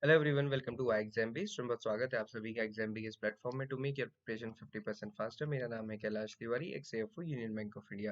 Hello everyone, welcome to exam based. बहुत स्वागत है आप सभी का एग्जाम बी इस प्लेटफॉर्म में to make your preparation 50% faster. मेरा नाम है Kailash Tiwari, ex CFO Union Bank of India.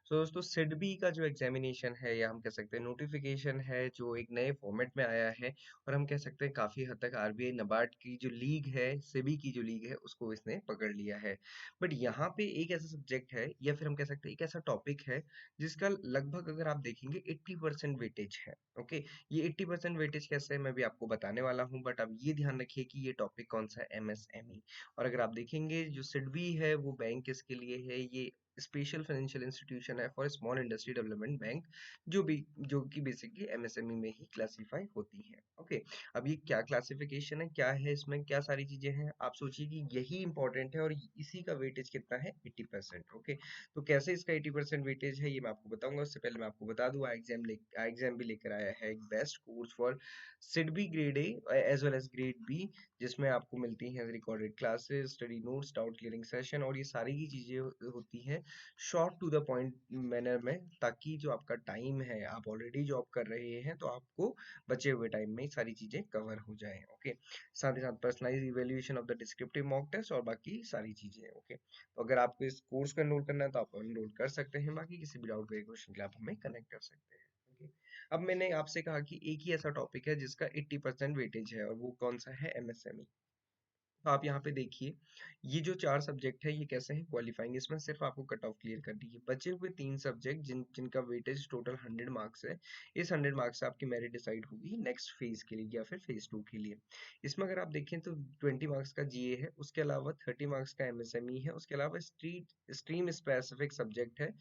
So दोस्तों, सिडबी का जो एग्जामिनेशन है या हम कह सकते हैं नोटिफिकेशन है, जो एक नए फॉर्मेट में आया है और हम कह सकते हैं काफी हद तक आरबीआई नबार्ड की जो लीग है, सेबी की जो लीग है, उसको इसने पकड़ लिया है। बट यहाँ पे एक ऐसा सब्जेक्ट है या फिर हम कह सकते हैं एक ऐसा टॉपिक है जिसका लगभग अगर आप देखेंगे 80% वेटेज है। ओके, ये 80% वेटेज कैसे है मैं भी आपको बताने वाला हूँ, बट अब ये ध्यान रखिए कि ये टॉपिक कौन सा है, एमएसएमई। और अगर आप देखेंगे जो सिडबी है वो बैंक किसके लिए है, ये स्पेशल फाइनेंशियल इंस्टीट्यूशन है for small industry development bank, जो कि बेसिकली एमएसएमई में ही क्लासिफाई होती है। ओके, अब ये क्या क्लासिफिकेशन है, क्या है इसमें, क्या सारी चीजें हैं, आप सोचिए कि यही इंपॉर्टेंट है और इसी का वेटेज कितना है, 80%। ओके, तो कैसे इसका 80% वेटेज है ये मैं आपको बताऊंगा। उससे पहले मैं आपको बता दूं, एग्जाम भी लेकर आया है एक best course for SIDBI grade A as well as grade B, जिसमें आपको मिलती हैं recorded classes, study notes, doubt clearing session और ये सारी की चीजें होती हैं short to the point manner में, ताकि जो आपका टाइम है, आप ऑलरेडी जॉब कर रहे हैं तो आपको बचे हुए टाइम में सारी चीजें कवर हो जाएं। ओके, साथ ही साथ personalise evaluation of the descriptive mock test और बाकी सारी चीजें। ओके, तो अगर आपको इस कोर्स को एनरोल करना है तो आप एनरोल कर सकते हैं, बाकी किसी भी डाउट या क्वेश्चन के लिए आप हमें कनेक्ट कर सकते हैं। ओके, अब मैंने आपसे कहा कि एक ही ऐसा टॉपिक है जिसका 80% वेटेज है और वो कौन सा है, एमएसएमई। तो आप यहाँ पे देखिए, ये जो चार सब्जेक्ट है ये कैसे हैं क्वालिफाइंग, इसमें सिर्फ आपको कट ऑफ क्लियर करनी है। बचे हुए तीन सब्जेक्ट जिनका वेटेज टोटल 100 मार्क्स है, इस 100 मार्क्स से आपकी मेरिट डिसाइड होगी नेक्स्ट फेज के लिए या फिर फेज 2 के लिए। इसमें अगर आप देखें तो 20 मार्क्स का जीए है, उसके अलावा 30 मार्क्स का एमएसएमई है, उसके अलावा स्ट्रीम स्पेसिफिक सब्जेक्ट है।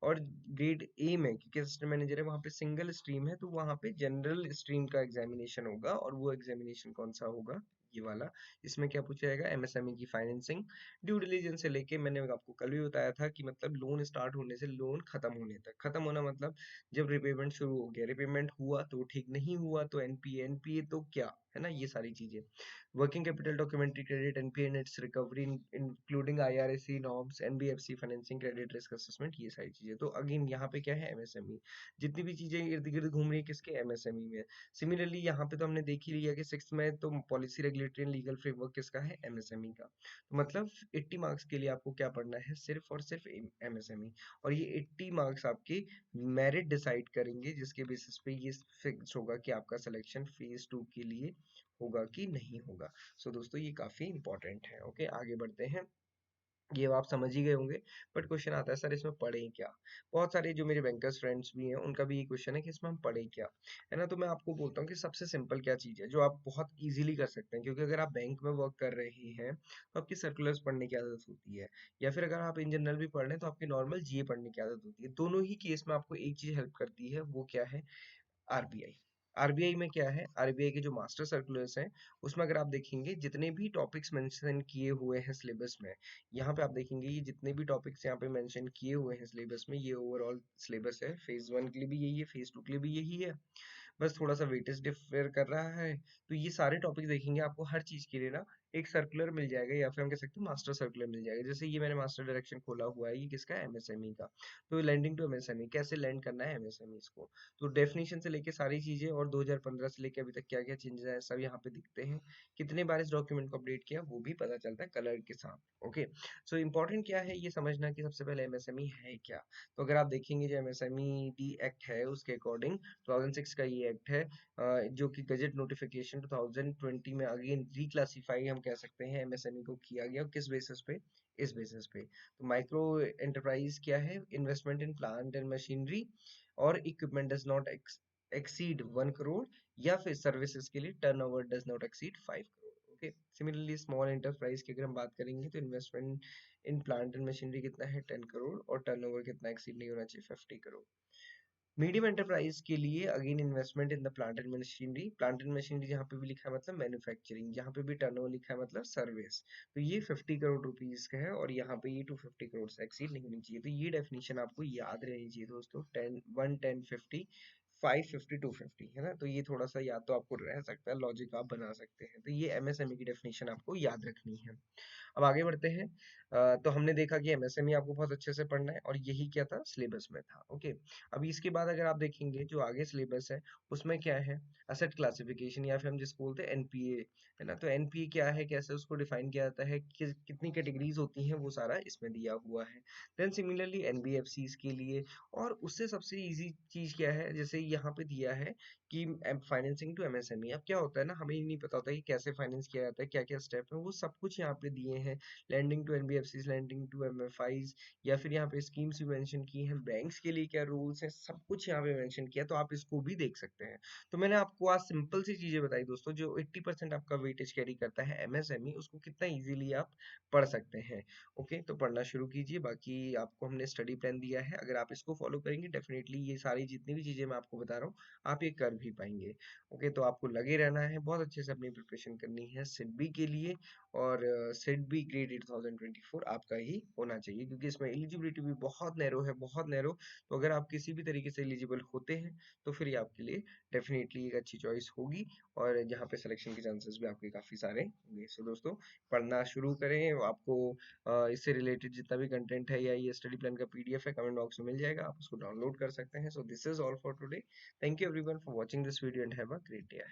और ग्रेड ए में क्योंकि असिस्टेंट मैनेजर है, वहाँ पे सिंगल स्ट्रीम है, तो वहाँ पे जनरल स्ट्रीम का एग्जामिनेशन होगा और वो एग्जामिनेशन कौन सा होगा, ये वाला। इसमें क्या पूछा जाएगा, एमएसएमई की फाइनेंसिंग, ड्यू डिलिजेंस से लेके, मैंने आपको कल भी बताया था कि मतलब लोन स्टार्ट होने से लोन खत्म होने तक, खत्म होना मतलब जब रिपेमेंट शुरू हो गया, रिपेमेंट हुआ तो ठीक, नहीं हुआ तो एनपीए, एनपीए तो क्या है ना, ये सारी चीजें। Working capital, documentary credit, NPA and it's recovery including IRAC norms, NBFC financing, credit risk assessment, ये सारी चीजें। तो अगेन यहाँ पे क्या है, एमएसएमई। जितनी भी चीजें इर्द गिर्द घूम रही है किसके, एमएसएमई में। सिमिलरली यहाँ पे तो हमने देख ही लिया कि सिक्स में तो policy, regulatory and legal framework किसका है, एमएसएमई का। तो मतलब 80 मार्क्स के लिए आपको क्या पढ़ना है, सिर्फ और सिर्फ एमएसएमई। और ये 80 मार्क्स आपके मेरिट डिसाइड करेंगे, जिसके बेसिस पे ये फिक्स होगा कि आपका सिलेक्शन फेज 2 के लिए होगा कि नहीं होगा। सो दोस्तों, ये काफी इंपॉर्टेंट है। ओके, आगे बढ़ते हैं। ये आप समझ ही गए होंगे, बट क्वेश्चन आता है सर इसमें पढ़ें क्या। बहुत सारे जो मेरे बैंकर्स फ्रेंड्स भी हैं उनका भी ये क्वेश्चन है कि इसमें हम पढ़ें क्या, है ना। तो मैं आपको बोलता हूँ कि सबसे सिंपल क्या चीज़ है जो आप बहुत इजीली कर सकते हैं, क्योंकि अगर आप बैंक में वर्क कर रहे हैं तो आपकी सर्कुलर्स पढ़ने की आदत होती है, या फिर अगर आप इन जनरल भी पढ़ रहे हैं तो आपकी नॉर्मल जीए पढ़ने की आदत होती है। दोनों ही केस में आपको एक चीज हेल्प करती है, वो क्या है, आरबीआई। आरबीआई में क्या है, आरबीआई के जो मास्टर सर्कुलर्स हैं उसमें अगर आप देखेंगे जितने भी टॉपिक्स मेंशन किए हुए हैं सिलेबस में, यहाँ पे आप देखेंगे ये जितने भी टॉपिक्स यहाँ पे मेंशन किए हुए हैं सिलेबस में, ये ओवरऑल सिलेबस है। फेज 1 के लिए भी यही है, फेज 2 के लिए भी यही है, बस थोड़ा सा वेटेज डिफर कर रहा है। तो ये सारे टॉपिक देखेंगे आपको हर चीज के लिए ना एक सर्कुलर मिल जाएगा, या फिर हम कह सकते हैं मास्टर सर्कुलर मिल जाएगा। जैसे ये मैंने मास्टर डायरेक्शन खोला हुआ है, ये किसका है, एमएसएमई का। तो लैंडिंग टू एमएसएमई, कैसे लैंड करना है एमएसएमई को, तो डेफिनेशन से लेके सारी चीजें और 2015 से लेके अभी तक क्या क्या चेंजेस आए सब यहाँ पे दिखते हैं। कितने बार इस डॉक्यूमेंट को अपडेट किया वो भी पता चलता है कलर के साथ। ओके, सो इम्पोर्टेंट क्या है ये समझना कि सबसे पहले एमएसएमई है क्या। तो अगर आप देखेंगे जो एमएसएमई डी एक्ट है उसके अकॉर्डिंग 2006 का ये एक्ट है, जो कि गजट नोटिफिकेशन 2020 में अगेन रिक्लासिफाई हम कह सकते हैं एमएसएमई को किया गया, किस बेसिस पे, इस बेसिस पे। तो माइक्रो एंटरप्राइज क्या है, investment in plant and machinery और equipment does not exceed 1 crore, या फिर सर्विसेज के लिए turnover does not exceed 5 crore. Okay, similarly small enterprise की अगर हम बात करेंगे तो investment in plant and machinery कितना है, 10 करोड़, और टर्नओवर कितना एक्सीड नहीं होना चाहिए, 50 करोड़। मीडियम एंटरप्राइज के लिए again investment in the plant and machinery, plant and machinery जहाँ पे भी लिखा है मतलब मैन्युफैक्चरिंग, जहाँ पे भी टर्नओवर लिखा है मतलब सर्विस, तो ये 50 करोड़ रुपीज का है, और यहाँ पे ये 250 करोड़ से एक्सीड नहीं होनी चाहिए। तो ये डेफिनेशन आपको याद रहनी चाहिए दोस्तों, 10 1 10 50 550 250 है ना। तो ये थोड़ा सा याद तो आपको रह सकता है, लॉजिक आप बना सकते हैं। तो ये एमएसएमई की डेफिनेशन आपको याद रखनी है। अब आगे बढ़ते हैं। तो हमने देखा कि एमएसएमई आपको बहुत अच्छे से पढ़ना है, और यही क्या था, सिलेबस में था। ओके, अब इसके बाद अगर आप देखेंगे जो आगे सिलेबस है उसमें क्या है, असेट क्लासिफिकेशन, या फिर हम जिसको बोलते हैं एनपीए, है ना। तो एनपीए क्या है, कैसे उसको डिफाइन किया जाता है, कितनी कैटेगरीज होती हैं, वो सारा इसमें दिया हुआ है। देन सिमिलरली एनबीएफसीज के लिए, और उससे सबसे इजी चीज क्या है, जैसे यहाँ पे दिया है कि फाइनेंसिंग टू एमएसएमई। अब क्या होता है ना, हमें ही नहीं पता होता कि कैसे फाइनेंस किया जाता है, क्या क्या स्टेप है, वो सब कुछ यहाँ पे दिए हैं। Lending to NBFCs, lending to MFIs, या फिर यहाँ पे स्कीम्स भी मेंशन की हैं, बैंक्स के लिए क्या रूल्स हैं, सब कुछ यहाँ पे मेंशन किया, तो आप इसको भी देख सकते हैं। तो मैंने आपको आज सिंपल सी चीजें बताई दोस्तों, जो 80% आपका वेटेज कैरी करता है एमएसएमई, उसको कितना इजीली आप पढ़ सकते हैं। ओके, तो पढ़ना शुरू कीजिए। बाकी आपको हमने स्टडी प्लान दिया है, अगर आप इसको फॉलो करेंगे डेफिनेटली ये सारी जितनी भी चीजें मैं आपको बता रहा हूँ आप ये कर भी पाएंगे। ओके, तो आपको लगे रहना है, बहुत अच्छे से अपनी प्रिपरेशन करनी है सिडबी के लिए। और सिडबी ग्रेड 2024 आपका ही होना चाहिए, क्योंकि इसमें एलिजिबिलिटी भी बहुत नैरो है, बहुत नैरो। तो अगर आप किसी भी तरीके से एलिजिबल होते हैं तो फिर ये आपके लिए डेफिनेटली एक अच्छी चॉइस होगी, और यहाँ पे सिलेक्शन के चांसेस भी आपके काफी सारे होंगे। सो दोस्तों, पढ़ना शुरू करें। आपको इससे रिलेटेड जितना भी कंटेंट है, या ये स्टडी प्लान का पीडीएफ है, कमेंट बॉक्स में मिल जाएगा, आप उसको डाउनलोड कर सकते हैं। So this is all for today. Thank you everyone for watching this video and have a great day.